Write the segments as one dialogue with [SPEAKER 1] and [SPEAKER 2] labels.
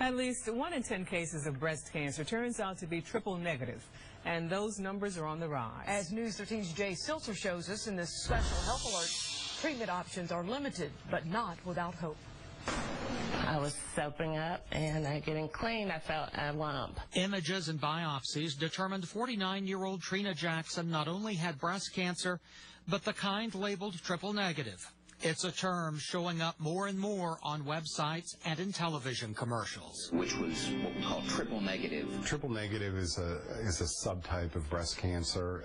[SPEAKER 1] At least 1 in 10 cases of breast cancer turns out to be triple negative, and those numbers are on the rise.
[SPEAKER 2] As News 13's Jay Siltzer shows us in this special health alert, treatment options are limited, but not without hope.
[SPEAKER 3] I was soaping up and getting clean. I felt a lump.
[SPEAKER 4] Images and biopsies determined 49-year-old Trina Jackson not only had breast cancer, but the kind labeled triple negative. It's a term showing up more and more on websites and in television commercials.
[SPEAKER 5] Which was what we call triple negative.
[SPEAKER 6] Triple negative is a subtype of breast cancer.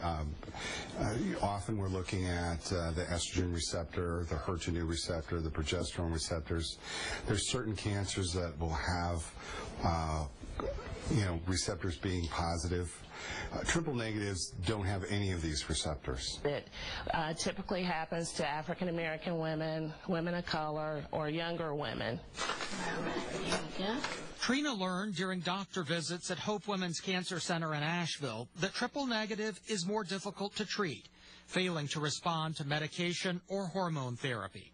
[SPEAKER 6] Often we're looking at the estrogen receptor, the HER2 receptor, the progesterone receptors. There's certain cancers that will have receptors being positive. Triple negatives don't have any of these receptors.
[SPEAKER 3] It typically happens to African American women, women of color, or younger women.
[SPEAKER 4] Trina learned during doctor visits at Hope Women's Cancer Center in Asheville that triple negative is more difficult to treat, failing to respond to medication or hormone therapy.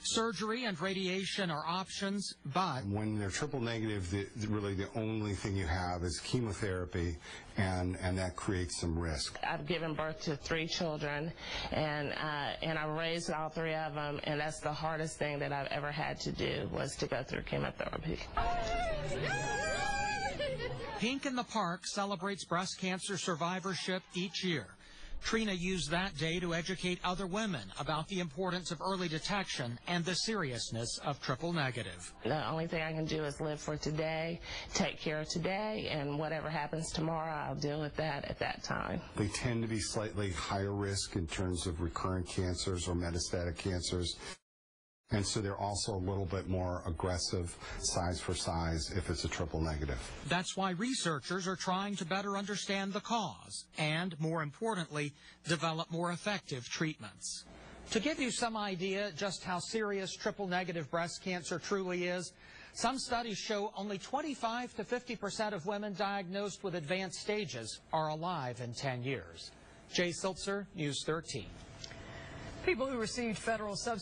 [SPEAKER 4] Surgery and radiation are options, but
[SPEAKER 6] when they're triple negative, really the only thing you have is chemotherapy, and that creates some risk.
[SPEAKER 3] I've given birth to 3 children, and I raised all 3 of them, and that's the hardest thing that I've ever had to do, was to go through chemotherapy.
[SPEAKER 4] Pink in the Park celebrates breast cancer survivorship each year. Trina used that day to educate other women about the importance of early detection and the seriousness of triple negative.
[SPEAKER 3] The only thing I can do is live for today, take care of today, and whatever happens tomorrow, I'll deal with that at that time.
[SPEAKER 6] They tend to be slightly higher risk in terms of recurrent cancers or metastatic cancers. And so they're also a little bit more aggressive size for size if it's a triple negative.
[SPEAKER 4] That's why researchers are trying to better understand the cause and, more importantly, develop more effective treatments. To give you some idea just how serious triple negative breast cancer truly is, some studies show only 25 to 50% of women diagnosed with advanced stages are alive in 10 years. Jay Siltzer, News 13.
[SPEAKER 2] People who received federal subsidies